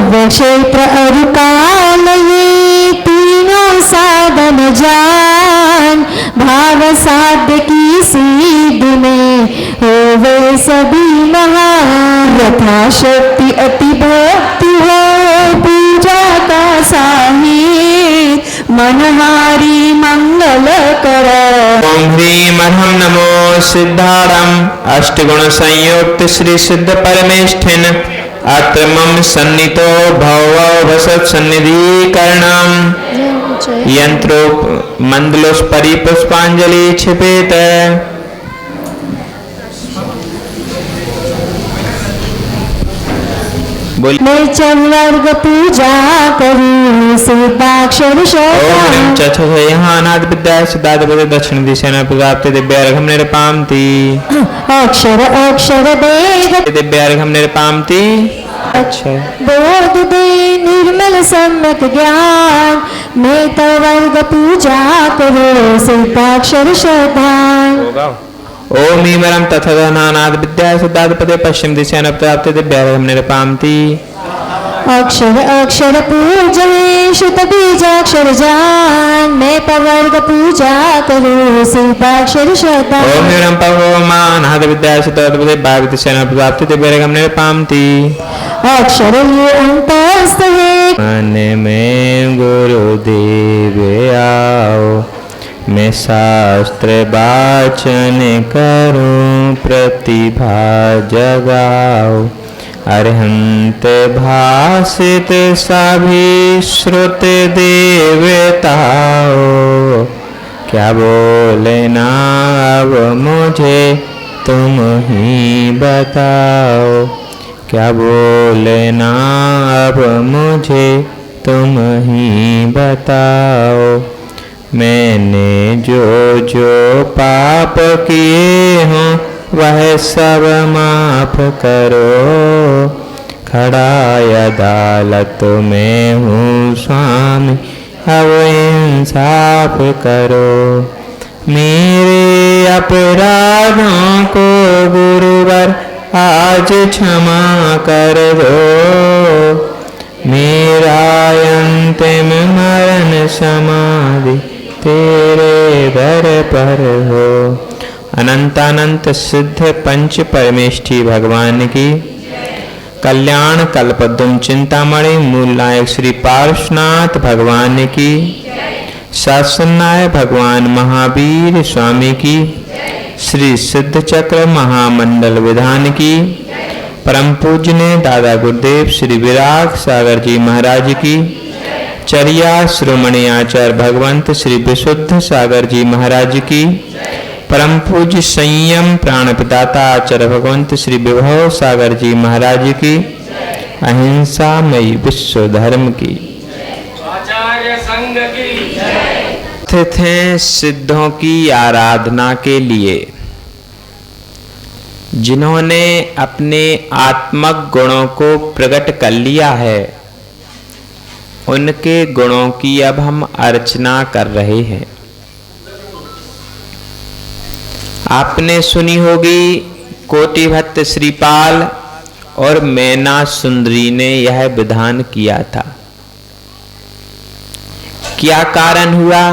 द्रव्य क्षेत्र और काल ये तीनों साधन जान, भाव साध्य की सिद्धि में होवे सभी महान। यथाशक्ति अति भक्ति हो पूजा का साहित्य, मनहारी मंगल कर। ओम ह्रीं अर्हं नमो सिद्धारं अष्टगुण संयुक्त श्री सिद्ध परमेष्ठिन अत्र मम सन्नितो भव वसत सन्निधिकरणं यंत्रो मंदलोस परिपुष्पांजलि क्षिपेत। मैं चंवर्ग पूजा करूं सिद्धाक्षर ओम चक्षुषयः अनाद विद्या सिद्धार्थ दक्षिण दिशा प्राप्त दिव्यार्घम निरपामति। अक्षर अक्षर वेद दिव्यार्घम निरपामति। अच्छा बोध दे निर्मल सम्यक ज्ञान, मैं तवर्ग पूजा करूं सिद्धाक्षर श्रद्धान। ओम ईमरम तथा नानाद विद्या सिद्धार्थ पदे पश्चिम दिशा प्राप्त दिव्यार्घम निरपामति। अक्षर अक्षर पूजने शुत बीजाक्षर जान, मैं पवर्ग पूजा करूं सिद्धाक्षर श्रद्धा। ओम ईमरम पवमानाद विद्या सिद्धार्थ पदे भाग दिशा प्राप्त दिव्यार्घम निरपामति। अक्षर ये अंतस्थ है मन में गुरुदेव आओ, मैं शास्त्र वाचन करूं प्रतिभा जगाओ। अरहंत भाषित सभी श्रुत देवताओ, क्या बोलना अब मुझे तुम ही बताओ। क्या बोलना अब मुझे तुम ही बताओ। मैंने जो जो पाप किए हों वह सब माफ करो। खड़ा अदालत में हूँ स्वामी, अब इंसाफ करो। मेरे अपराधों को गुरुवर आज क्षमा कर दो। मेरा अंतिम मरण समाधि तेरे दर पर हो। अनंतानंत सिद्ध पंच परमेष्ठी भगवान की कल्याण कल्पद्रुम चिंतामणि मूल नायक श्री पार्श्वनाथ भगवान की शासनाय भगवान महावीर स्वामी की श्री सिद्ध चक्र महामंडल विधान की परम पूज्य दादा गुरुदेव श्री विराग सागर जी महाराज की चर्या श्रोमणी आचार्य भगवंत श्री विशुद्ध सागर जी महाराज की परम पूज्य संयम प्राण पिताता आचार्य भगवंत श्री विभव सागर जी महाराज की अहिंसा मई विश्व धर्म की आचार्य संघ की स्थित हैं सिद्धों की आराधना के लिए, जिन्होंने अपने आत्मक गुणों को प्रकट कर लिया है। उनके गुणों की अब हम अर्चना कर रहे हैं। आपने सुनी होगी कोटि भट्ट श्रीपाल और मैना सुंदरी ने यह विधान किया था। क्या कारण हुआ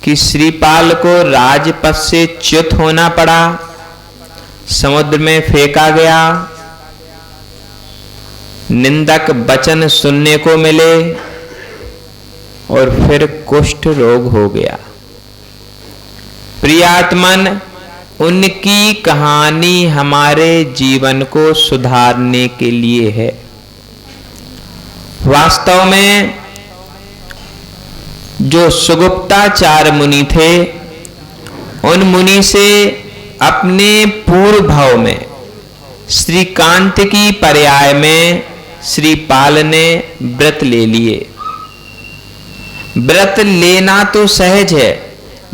कि श्रीपाल को राजपथ से च्युत होना पड़ा, समुद्र में फेंका गया, निंदक वचन सुनने को मिले और फिर कुष्ठ रोग हो गया। प्रियात्मन, उनकी कहानी हमारे जीवन को सुधारने के लिए है। वास्तव में जो सुगुप्ताचार्य मुनि थे, उन मुनि से अपने पूर्व भाव में श्रीकांत की पर्याय में श्रीपाल ने व्रत ले लिए। व्रत लेना तो सहज है,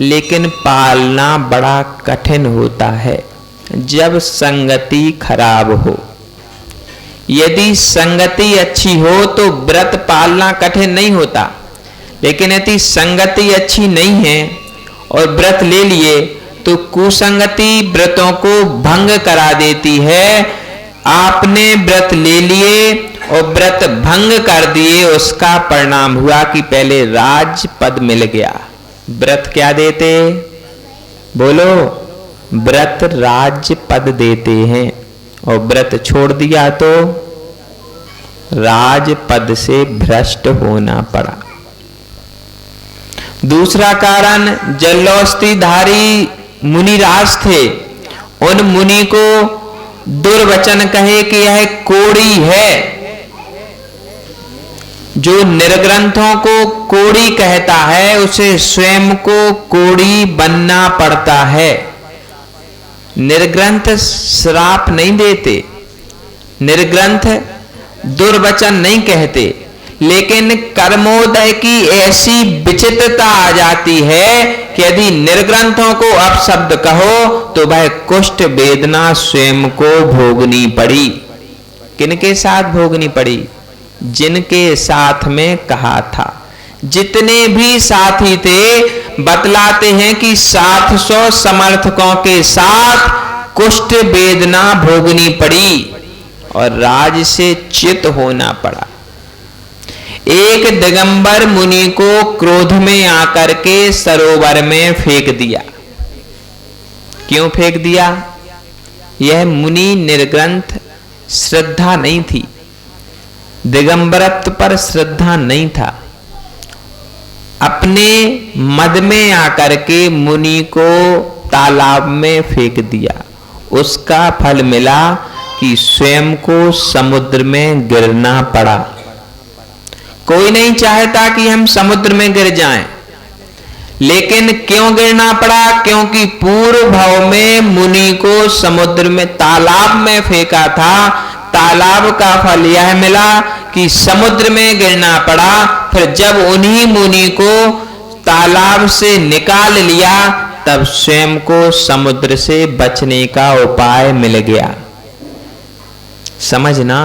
लेकिन पालना बड़ा कठिन होता है जब संगति खराब हो। यदि संगति अच्छी हो तो व्रत पालना कठिन नहीं होता, लेकिन यदि संगति अच्छी नहीं है और व्रत ले लिए तो कुसंगति व्रतों को भंग करा देती है। आपने व्रत ले लिए और व्रत भंग कर दिए, उसका परिणाम हुआ कि पहले राज पद मिल गया। व्रत क्या देते? बोलो, व्रत राज पद देते हैं, और व्रत छोड़ दिया तो राज पद से भ्रष्ट होना पड़ा। दूसरा कारण, जल्लौस्तीधारी मुनिराज थे, उन मुनि को दुर्वचन कहे कि यह कोड़ी है। जो निर्ग्रंथों को कोड़ी कहता है, उसे स्वयं को कोड़ी बनना पड़ता है। निर्ग्रंथ श्राप नहीं देते, निर्ग्रंथ दुर्वचन नहीं कहते, लेकिन कर्मोदय की ऐसी विचित्रता आ जाती है कि यदि निर्ग्रंथों को अपशब्द कहो तो वह कुष्ठ वेदना स्वयं को भोगनी पड़ी। किनके साथ भोगनी पड़ी? जिनके साथ में कहा था। जितने भी साथी थे बतलाते हैं कि 700 समर्थकों के साथ कुष्ठ वेदना भोगनी पड़ी और राज से च्युत होना पड़ा। एक दिगंबर मुनि को क्रोध में आकर के सरोवर में फेंक दिया। क्यों फेंक दिया? यह मुनि निर्ग्रंथ श्रद्धा नहीं थी, दिगंबरत्व पर श्रद्धा नहीं था। अपने मद में आकर के मुनि को तालाब में फेंक दिया। उसका फल मिला कि स्वयं को समुद्र में गिरना पड़ा। कोई नहीं चाहता कि हम समुद्र में गिर जाएं, लेकिन क्यों गिरना पड़ा? क्योंकि पूर्व भाव में मुनि को समुद्र में, तालाब में फेंका था। तालाब का फल यह मिला कि समुद्र में गिरना पड़ा। फिर जब उन्हीं मुनि को तालाब से निकाल लिया, तब स्वयं को समुद्र से बचने का उपाय मिल गया। समझना,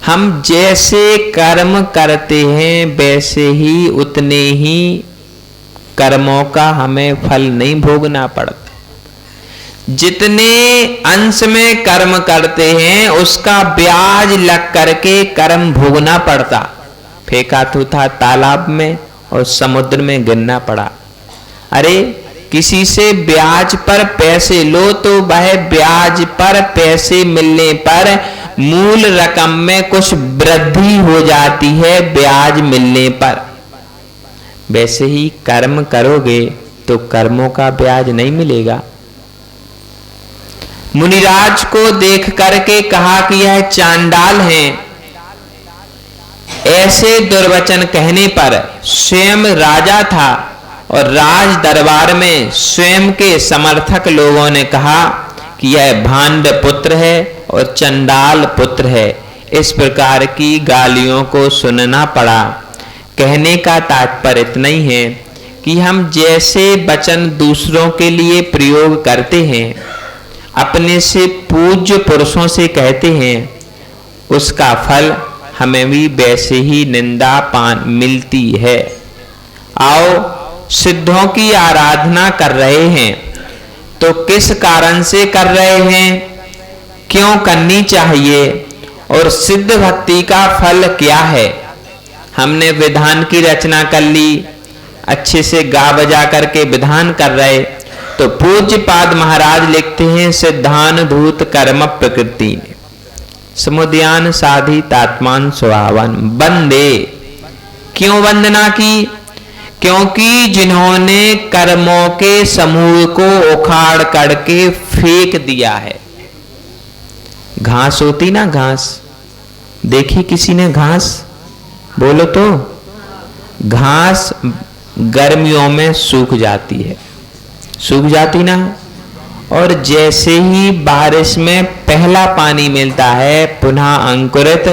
हम जैसे कर्म करते हैं वैसे ही उतने ही कर्मों का हमें फल नहीं भोगना पड़ता। जितने अंश में कर्म करते हैं उसका ब्याज लग करके कर्म भोगना पड़ता। फेंका तो था तालाब में और समुद्र में गिरना पड़ा। अरे किसी से ब्याज पर पैसे लो तो वह ब्याज पर पैसे मिलने पर मूल रकम में कुछ वृद्धि हो जाती है ब्याज मिलने पर। वैसे ही कर्म करोगे तो कर्मों का ब्याज नहीं मिलेगा। मुनिराज को देख करके कहा कि यह चांडाल हैं। ऐसे दुर्वचन कहने पर स्वयं राजा था और राज दरबार में स्वयं के समर्थक लोगों ने कहा कि यह भांड पुत्र है और चंडाल पुत्र है। इस प्रकार की गालियों को सुनना पड़ा। कहने का तात्पर्य इतना ही है कि हम जैसे वचन दूसरों के लिए प्रयोग करते हैं, अपने से पूज्य पुरुषों से कहते हैं, उसका फल हमें भी वैसे ही निंदा पान मिलती है। आओ, सिद्धों की आराधना कर रहे हैं तो किस कारण से कर रहे हैं, क्यों करनी चाहिए और सिद्ध भक्ति का फल क्या है? हमने विधान की रचना कर ली, अच्छे से गा बजा करके विधान कर रहे, तो पूज्यपाद महाराज लिखते हैं, सिद्धानुभूत कर्म प्रकृति समुदयान साधि तात्मान स्वभावन वंदे। क्यों वंदना की? क्योंकि जिन्होंने कर्मों के समूह को उखाड़ करके फेंक दिया है। घास होती ना, घास देखी किसी ने घास? बोलो तो। घास गर्मियों में सूख जाती है, सूख जाती ना, और जैसे ही बारिश में पहला पानी मिलता है पुनः अंकुरित।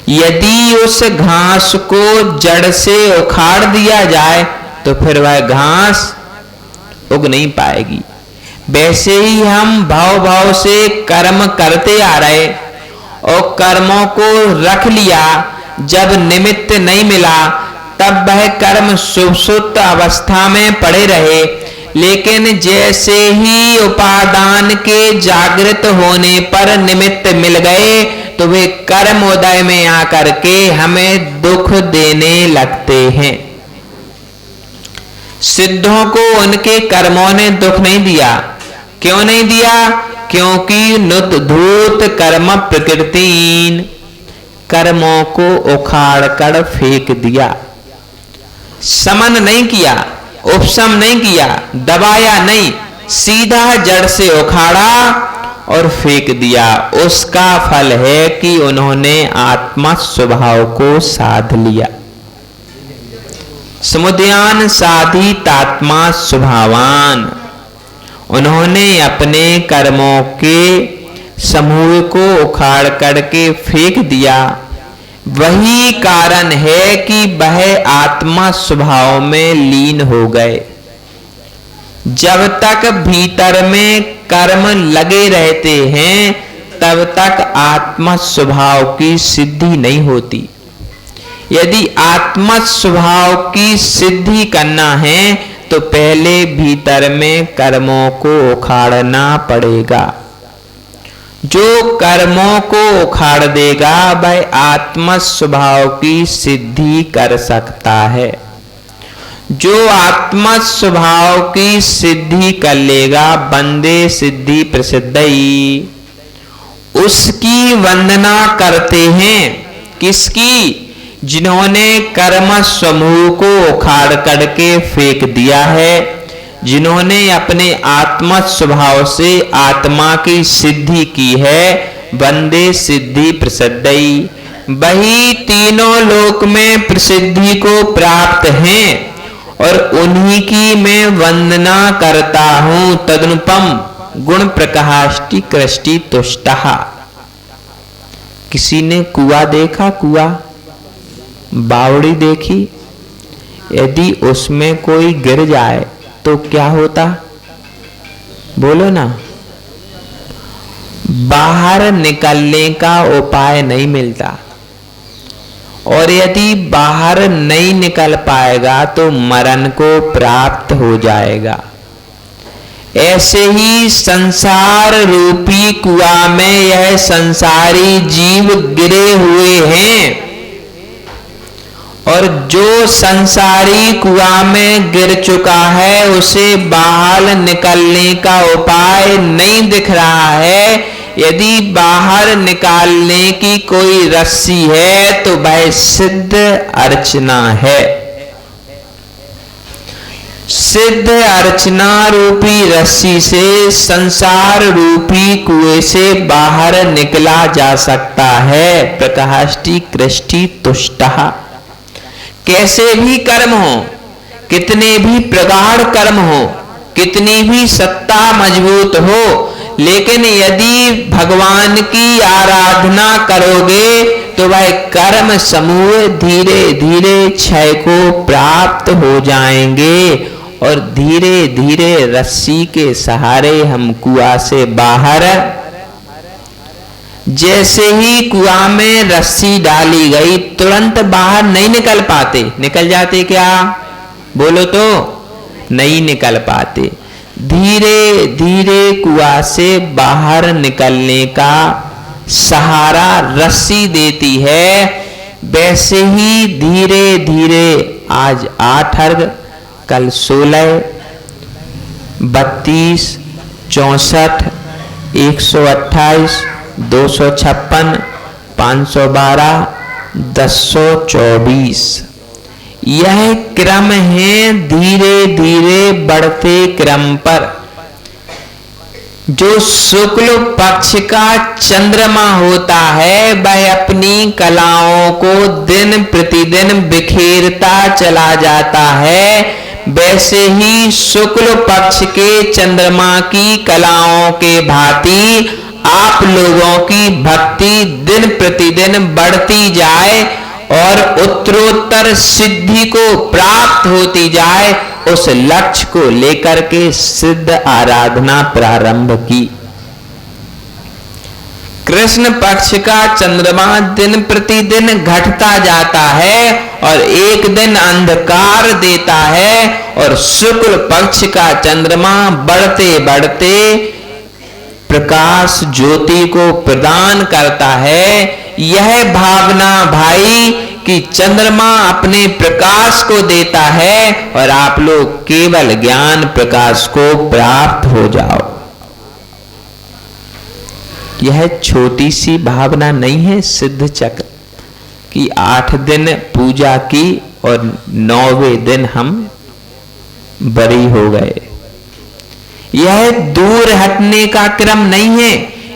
यदि उस घास को जड़ से उखाड़ दिया जाए तो फिर वह घास उग नहीं पाएगी। वैसे ही हम भाव भाव से कर्म करते आ रहे और कर्मों को रख लिया, जब निमित्त नहीं मिला तब वह कर्म सुप्त अवस्था में पड़े रहे। लेकिन जैसे ही उपादान के जागृत होने पर निमित्त मिल गए तो वे कर्म उदय में आकर के हमें दुख देने लगते हैं। सिद्धों को उनके कर्मों ने दुख नहीं दिया। क्यों नहीं दिया? क्योंकि नुतधूत कर्म प्रकृतिन, कर्मों को उखाड़ कर फेंक दिया। समन नहीं किया, उपशम नहीं किया, दबाया नहीं, सीधा जड़ से उखाड़ा और फेंक दिया। उसका फल है कि उन्होंने आत्मा स्वभाव को साध लिया। समुदयान साधितात्मा स्वभावान, उन्होंने अपने कर्मों के समूह को उखाड़ करके फेंक दिया। वही कारण है कि वह आत्मा स्वभाव में लीन हो गए। जब तक भीतर में कर्म लगे रहते हैं तब तक आत्मा स्वभाव की सिद्धि नहीं होती। यदि आत्मा स्वभाव की सिद्धि करना है तो पहले भीतर में कर्मों को उखाड़ना पड़ेगा। जो कर्मों को उखाड़ देगा वह आत्म स्वभाव की सिद्धि कर सकता है। जो आत्म स्वभाव की सिद्धि कर लेगा वंदे सिद्धि प्रसिद्धि, उसकी वंदना करते हैं। किसकी? जिन्होंने कर्म समूह को उखाड़ करके फेंक दिया है, जिन्होंने अपने आत्मा स्वभाव से आत्मा की सिद्धि की है। वंदे सिद्धि प्रसिद्धि, वही तीनों लोक में प्रसिद्धि को प्राप्त हैं और उन्हीं की मैं वंदना करता हूं। तदनुपम गुण प्रकाष्टि कृष्टि तुष्टः। किसी ने कुआं देखा? कुआं, बावड़ी देखी? यदि उसमें कोई गिर जाए तो क्या होता? बोलो ना। बाहर निकलने का उपाय नहीं मिलता, और यदि बाहर नहीं निकल पाएगा तो मरण को प्राप्त हो जाएगा। ऐसे ही संसार रूपी कुआं में यह संसारी जीव गिरे हुए हैं, और जो संसारी कुआं में गिर चुका है उसे बाहर निकलने का उपाय नहीं दिख रहा है। यदि बाहर निकालने की कोई रस्सी है तो वह सिद्ध अर्चना है। सिद्ध अर्चना रूपी रस्सी से संसार रूपी कुएं से बाहर निकला जा सकता है। प्रकाष्टि कृष्टि तुष्टः। कैसे भी कर्म हो, कितने भी प्रगाढ़ कर्म हो, कितनी भी सत्ता मजबूत हो, लेकिन यदि भगवान की आराधना करोगे तो वह कर्म समूह धीरे धीरे क्षय को प्राप्त हो जाएंगे, और धीरे धीरे रस्सी के सहारे हम कुआं से बाहर। जैसे ही कुआं में रस्सी डाली गई तुरंत बाहर नहीं निकल पाते। निकल जाते क्या? बोलो तो। नहीं निकल पाते। धीरे धीरे कुआं से बाहर निकलने का सहारा रस्सी देती है। वैसे ही धीरे धीरे आज 8 अर्घ, कल 16, 32, 64, 128, 256, 512, 1024, यह क्रम है धीरे धीरे बढ़ते क्रम पर। जो शुक्ल पक्ष का चंद्रमा होता है वह अपनी कलाओं को दिन प्रतिदिन बिखेरता चला जाता है। वैसे ही शुक्ल पक्ष के चंद्रमा की कलाओं के भांति आप लोगों की भक्ति दिन प्रतिदिन बढ़ती जाए और उत्तरोत्तर सिद्धि को प्राप्त होती जाए, उस लक्ष्य को लेकर के सिद्ध आराधना प्रारंभ की। कृष्ण पक्ष का चंद्रमा दिन प्रतिदिन घटता जाता है और एक दिन अंधकार देता है, और शुक्ल पक्ष का चंद्रमा बढ़ते बढ़ते प्रकाश ज्योति को प्रदान करता है। यह भावना भाई कि चंद्रमा अपने प्रकाश को देता है और आप लोग केवल ज्ञान प्रकाश को प्राप्त हो जाओ। यह छोटी सी भावना नहीं है सिद्ध चक्र कि 8 दिन पूजा की और 9वें दिन हम बरी हो गए। यह दूर हटने का क्रम नहीं है,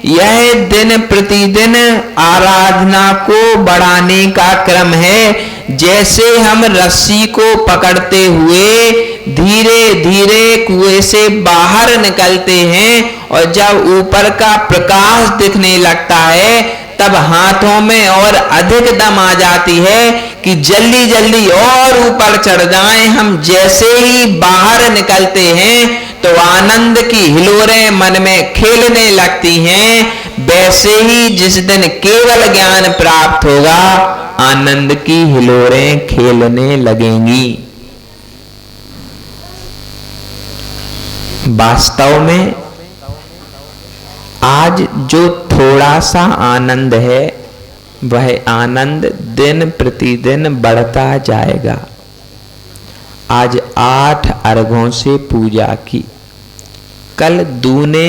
यह दिन प्रतिदिन आराधना को बढ़ाने का क्रम है। जैसे हम रस्सी को पकड़ते हुए धीरे धीरे कुएं से बाहर निकलते हैं और जब ऊपर का प्रकाश दिखने लगता है तब हाथों में और अधिक दम आ जाती है कि जल्दी जल्दी और ऊपर चढ़ जाएं। हम जैसे ही बाहर निकलते हैं तो आनंद की हिलोरें मन में खेलने लगती हैं। वैसे ही जिस दिन केवल ज्ञान प्राप्त होगा आनंद की हिलोरें खेलने लगेंगी। वास्तव में आज जो थोड़ा सा आनंद है वह आनंद दिन प्रतिदिन बढ़ता जाएगा। आज 8 अर्घों से पूजा की, कल दूने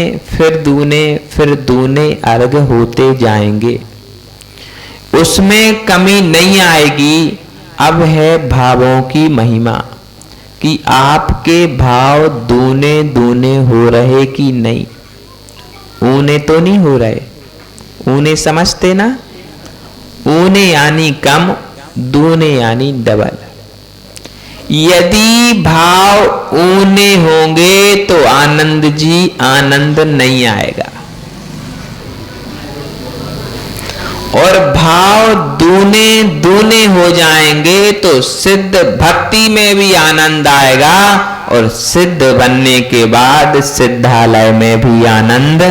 फिर दूने अर्घ होते जाएंगे, उसमें कमी नहीं आएगी। अब है भावों की महिमा कि आपके भाव दूने दूने हो रहे कि नहीं। ऊने तो नहीं हो रहे, ऊने समझते ना, ऊने यानी कम, दूने यानी डबल। यदि भाव ऊने होंगे तो आनंद जी आनंद नहीं आएगा, और भाव दूने दूने हो जाएंगे तो सिद्ध भक्ति में भी आनंद आएगा और सिद्ध बनने के बाद सिद्धालय में भी आनंद।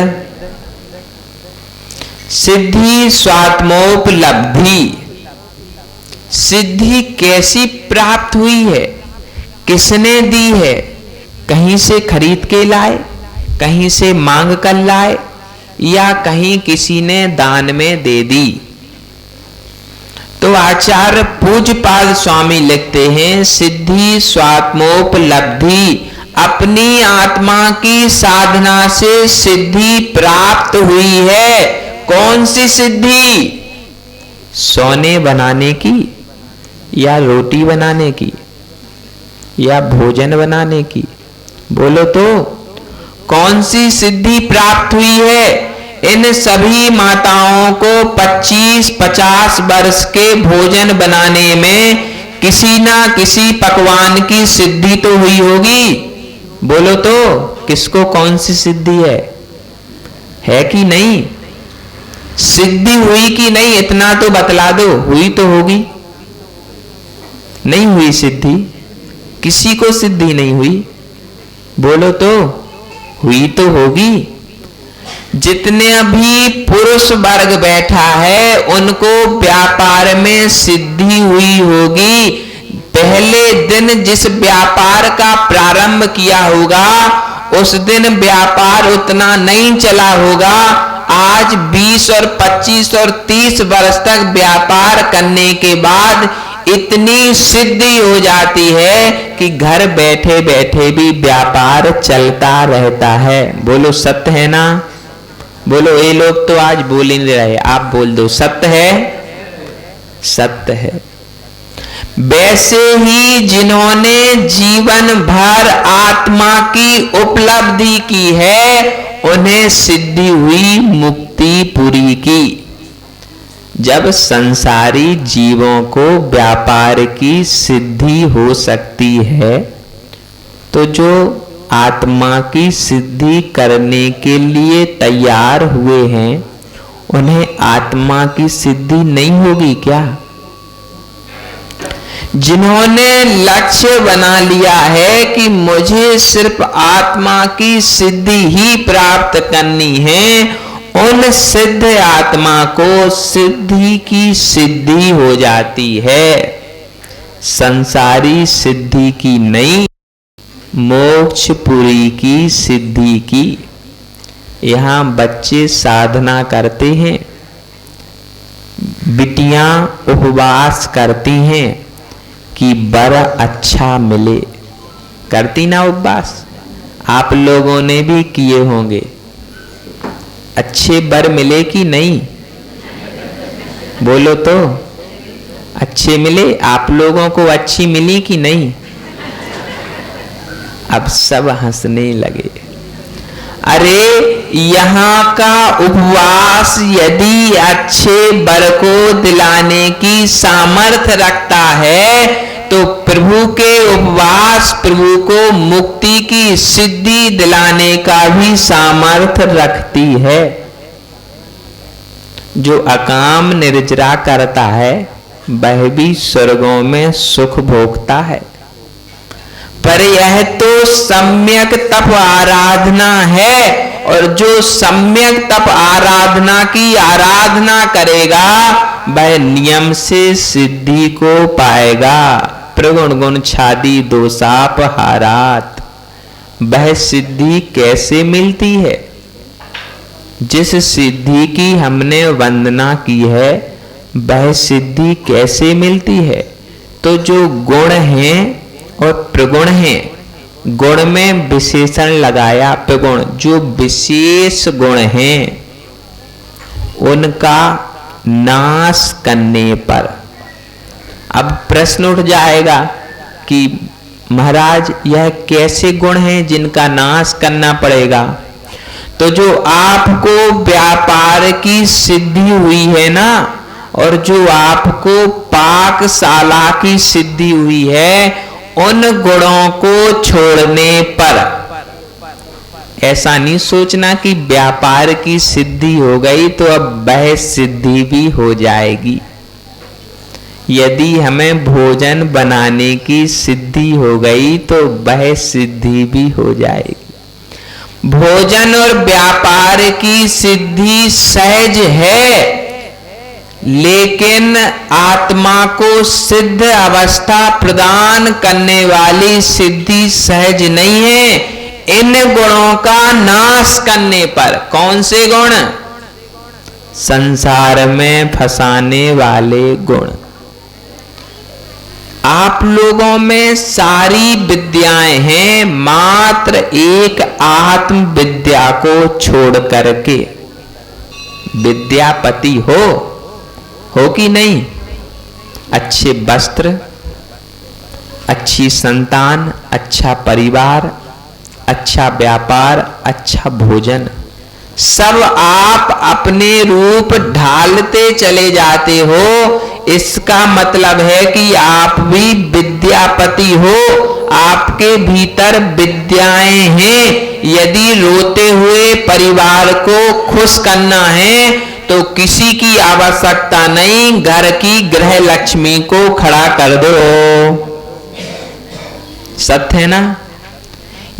सिद्धि स्वात्मोपलब्धि, सिद्धि कैसी प्राप्त हुई है, किसने दी है? कहीं से खरीद के लाए, कहीं से मांग कर लाए, या कहीं किसी ने दान में दे दी? तो आचार्य पूज्यपाद स्वामी लिखते हैं सिद्धि स्वात्मोपलब्धि, अपनी आत्मा की साधना से सिद्धि प्राप्त हुई है। कौन सी सिद्धि? सोने बनाने की, या रोटी बनाने की, या भोजन बनाने की? बोलो तो कौन सी सिद्धि प्राप्त हुई है? इन सभी माताओं को 25-50 वर्ष के भोजन बनाने में किसी ना किसी पकवान की सिद्धि तो हुई होगी। बोलो तो किसको कौन सी सिद्धि है कि नहीं? सिद्धि हुई कि नहीं इतना तो बतला दो। हुई तो होगी, नहीं हुई सिद्धि? किसी को सिद्धि नहीं हुई? बोलो तो हुई तो होगी। जितने अभी पुरुष वर्ग बैठा है उनको व्यापार में सिद्धि हुई होगी। पहले दिन जिस व्यापार का प्रारंभ किया होगा उस दिन व्यापार उतना नहीं चला होगा। आज 20 और 25 और 30 वर्ष तक व्यापार करने के बाद इतनी सिद्धि हो जाती है कि घर बैठे बैठे भी व्यापार चलता रहता है। बोलो सत्य है ना? बोलो, ये लोग तो आज बोल ही नहीं रहे, आप बोल दो सत्य है? सत्य है। वैसे ही जिन्होंने जीवन भर आत्मा की उपलब्धि की है उन्हें सिद्धि हुई मुक्तिपुरी की। जब संसारी जीवों को व्यापार की सिद्धि हो सकती है तो जो आत्मा की सिद्धि करने के लिए तैयार हुए हैं उन्हें आत्मा की सिद्धि नहीं होगी क्या? जिन्होंने लक्ष्य बना लिया है कि मुझे सिर्फ आत्मा की सिद्धि ही प्राप्त करनी है, उन सिद्ध आत्मा को सिद्धि की सिद्धि हो जाती है। संसारी सिद्धि की नहीं, मोक्षपुरी की सिद्धि की। यहाँ बच्चे साधना करते हैं, बिटियां उपवास करती हैं कि वर अच्छा मिले। करती ना उपवास? आप लोगों ने भी किए होंगे। अच्छे वर मिले कि नहीं? बोलो तो। अच्छे मिले? आप लोगों को अच्छी मिली कि नहीं? अब सब हंसने लगे। अरे यहाँ का उपवास यदि अच्छे वर को दिलाने की सामर्थ्य रखता है तो प्रभु के उपवास प्रभु को मुक्ति की सिद्धि दिलाने का भी सामर्थ्य रखती है। जो अकाम निर्जरा करता है वह भी स्वर्गों में सुख भोगता है, पर यह तो सम्यक तप आराधना है। और जो सम्यक तप आराधना की आराधना करेगा वह नियम से सिद्धि को पाएगा। प्रगुण गुण छादी दोषाप हारात। वह सिद्धि कैसे मिलती है? जिस सिद्धि की हमने वंदना की है वह सिद्धि कैसे मिलती है? तो जो गुण हैं और प्रगुण हैं, गुण में विशेषण लगाया प्रगुण, जो विशेष गुण हैं उनका नाश करने पर। अब प्रश्न उठ जाएगा कि महाराज यह कैसे गुण हैं जिनका नाश करना पड़ेगा? तो जो आपको व्यापार की सिद्धि हुई है ना, और जो आपको पाकशाला की सिद्धि हुई है, उन गुणों को छोड़ने पर। ऐसा नहीं सोचना कि व्यापार की सिद्धि हो गई तो अब वह सिद्धि भी हो जाएगी। यदि हमें भोजन बनाने की सिद्धि हो गई तो वह सिद्धि भी हो जाएगी। भोजन और व्यापार की सिद्धि सहज है, लेकिन आत्मा को सिद्ध अवस्था प्रदान करने वाली सिद्धि सहज नहीं है इन गुणों का नाश करने पर। कौन से गुण? संसार में फंसाने वाले गुण। आप लोगों में सारी विद्याएं हैं, मात्र एक आत्म विद्या को छोड़ करके। विद्यापति हो कि नहीं? अच्छे वस्त्र, अच्छी संतान, अच्छा परिवार, अच्छा व्यापार, अच्छा भोजन, सब आप अपने रूप ढालते चले जाते हो। इसका मतलब है कि आप भी विद्यापति हो, आपके भीतर विद्याएं हैं। यदि रोते हुए परिवार को खुश करना है तो किसी की आवश्यकता नहीं, घर की गृह लक्ष्मी को खड़ा कर दो। सत्य है ना?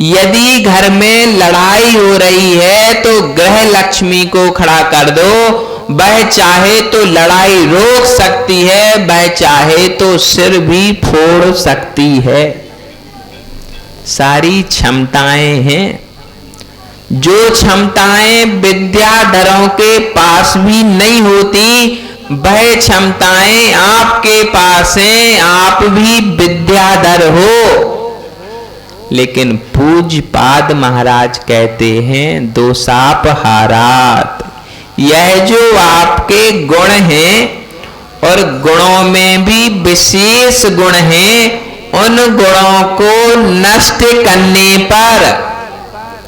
यदि घर में लड़ाई हो रही है तो गृह लक्ष्मी को खड़ा कर दो। वह चाहे तो लड़ाई रोक सकती है, वह चाहे तो सिर भी फोड़ सकती है। सारी क्षमताएं हैं। जो क्षमताएं विद्याधरों के पास भी नहीं होती, वह क्षमताएं आपके पास हैं। आप भी विद्याधर हो। लेकिन पूज्य पाद महाराज कहते हैं दोषाप हारात। यह जो आपके गुण हैं और गुणों में भी विशेष गुण हैं, उन गुणों को नष्ट करने पर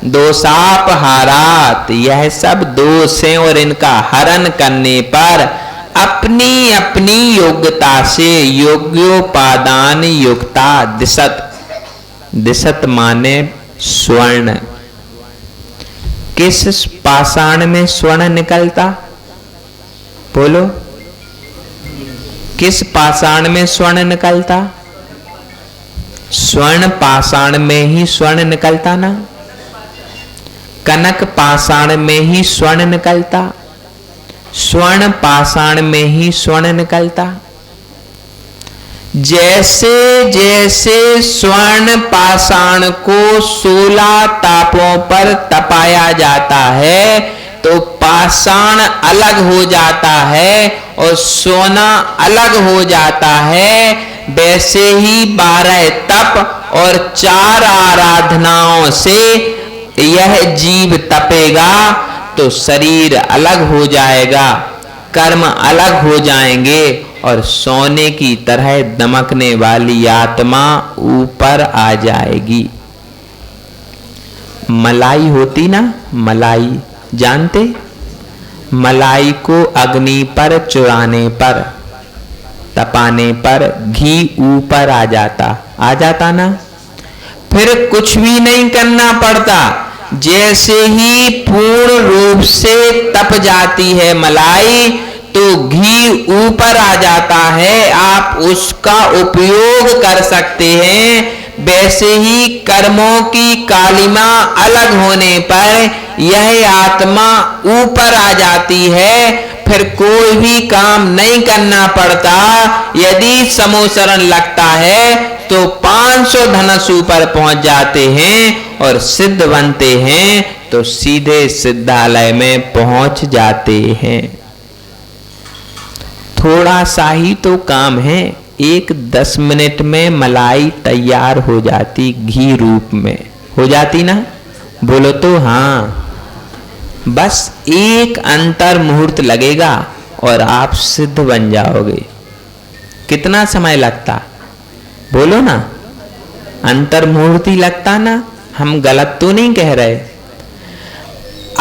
दोषाप हारात। यह सब दोष हैं और इनका हरण करने पर अपनी अपनी योग्यता से योग्योपादान युक्ता दिशत। दिशत माने स्वर्ण। किस पाषाण में स्वर्ण निकलता? बोलो, किस पाषाण में स्वर्ण निकलता? स्वर्ण पाषाण में ही स्वर्ण निकलता ना? कनक पाषाण में ही स्वर्ण निकलता, स्वर्ण पाषाण में ही स्वर्ण निकलता। जैसे जैसे स्वर्ण पाषाण को 16 तापों पर तपाया जाता है तो पाषाण अलग हो जाता है और सोना अलग हो जाता है, वैसे ही 12 तप और 4 आराधनाओं से यह जीव तपेगा तो शरीर अलग हो जाएगा, कर्म अलग हो जाएंगे और सोने की तरह दमकने वाली आत्मा ऊपर आ जाएगी। मलाई होती ना, मलाई जानते? मलाई को अग्नि पर चुराने पर, तपाने पर घी ऊपर आ जाता ना, फिर कुछ भी नहीं करना पड़ता। जैसे ही पूर्ण रूप से तप जाती है मलाई तो घी ऊपर आ जाता है, आप उसका उपयोग कर सकते हैं। वैसे ही कर्मों की कालिमा अलग होने पर यह आत्मा ऊपर आ जाती है, फिर कोई भी काम नहीं करना पड़ता। यदि समोसरण लगता है तो 500 धनुष ऊपर पहुंच जाते हैं और सिद्ध बनते हैं तो सीधे सिद्धालय में पहुंच जाते हैं। थोड़ा सा ही तो काम है, 10 मिनट में मलाई तैयार हो जाती, घी रूप में हो जाती ना, बोलो तो हाँ। बस एक अंतर मुहूर्त लगेगा और आप सिद्ध बन जाओगे। कितना समय लगता, बोलो ना, अंतर मुहूर्त ही लगता ना, हम गलत तो नहीं कह रहे।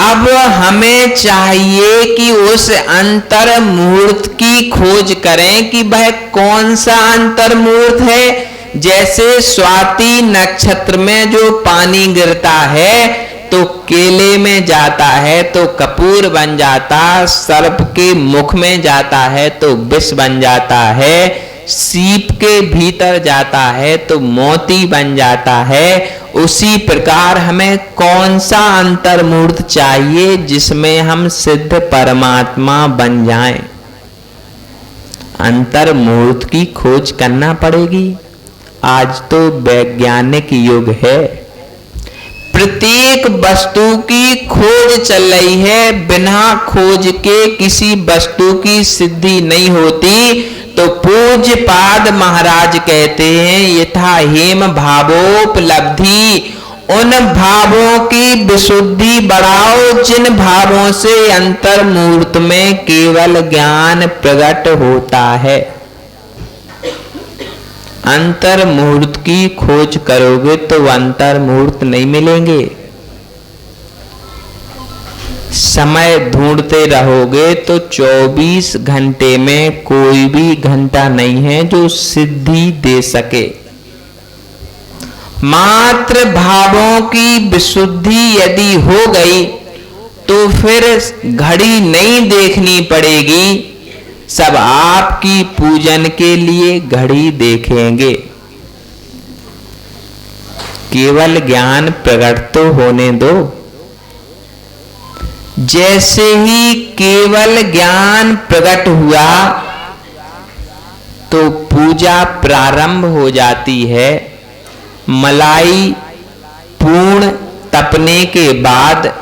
अब हमें चाहिए कि उस अंतर मुहूर्त की खोज करें कि वह कौन सा अंतर मुहूर्त है। जैसे स्वाति नक्षत्र में जो पानी गिरता है तो केले में जाता है तो कपूर बन जाता, सर्प के मुख में जाता है तो विष बन जाता है, सीप के भीतर जाता है तो मोती बन जाता है। उसी प्रकार हमें कौन सा अंतर मूर्त चाहिए जिसमें हम सिद्ध परमात्मा बन जाएं। अंतर मूर्त की खोज करना पड़ेगी। आज तो वैज्ञानिक युग है, प्रत्येक वस्तु की खोज चल रही है, बिना खोज के किसी वस्तु की सिद्धि नहीं होती। तो पूज्य पाद महाराज कहते हैं यथा हेम भावोपलब्धि, उन भावों की विशुद्धि बढ़ाओ जिन भावों से अंतर मूर्त में केवल ज्ञान प्रकट होता है। अंतर मुहूर्त की खोज करोगे तो अंतर मुहूर्त नहीं मिलेंगे। समय ढूंढते रहोगे तो 24 घंटे में कोई भी घंटा नहीं है जो सिद्धि दे सके। मात्र भावों की विशुद्धि यदि हो गई तो फिर घड़ी नहीं देखनी पड़ेगी, सब आपकी पूजन के लिए घड़ी देखेंगे। केवल ज्ञान प्रकट तो होने दो। जैसे ही केवल ज्ञान प्रकट हुआ तो पूजा प्रारंभ हो जाती है। मलाई पूर्ण तपने के बाद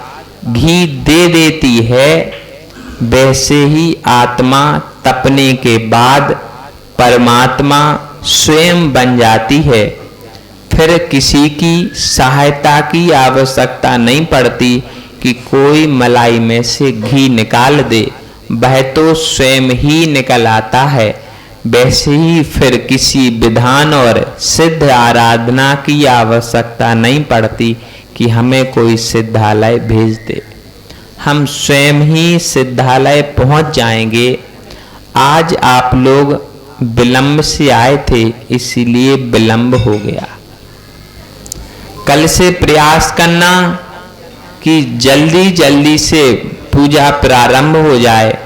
घी दे देती है, वैसे ही आत्मा तपने के बाद परमात्मा स्वयं बन जाती है। फिर किसी की सहायता की आवश्यकता नहीं पड़ती कि कोई मलाई में से घी निकाल दे, वह तो स्वयं ही निकल आता है। वैसे ही फिर किसी विधान और सिद्ध आराधना की आवश्यकता नहीं पड़ती कि हमें कोई सिद्धालय भेज दे, हम स्वयं ही सिद्धालय पहुंच जाएंगे। आज आप लोग विलंब से आए थे इसीलिए विलंब हो गया। कल से प्रयास करना कि जल्दी जल्दी से पूजा प्रारंभ हो जाए।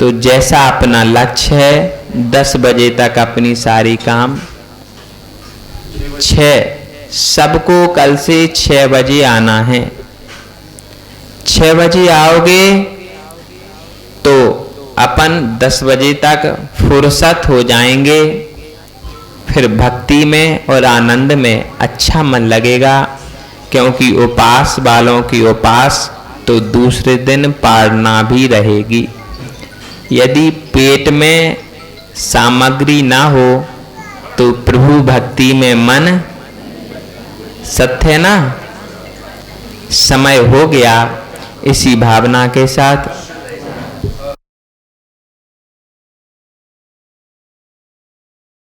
तो जैसा अपना लक्ष्य है 10 बजे तक अपनी सारी काम 6 सबको कल से 6 बजे आना है। 6 बजे आओगे तो अपन 10 बजे तक फुर्सत हो जाएंगे। फिर भक्ति में और आनंद में अच्छा मन लगेगा, क्योंकि उपास वालों की उपास तो दूसरे दिन पारना भी रहेगी। यदि पेट में सामग्री ना हो तो प्रभु भक्ति में मन सत्य ना। समय हो गया। इसी भावना के साथ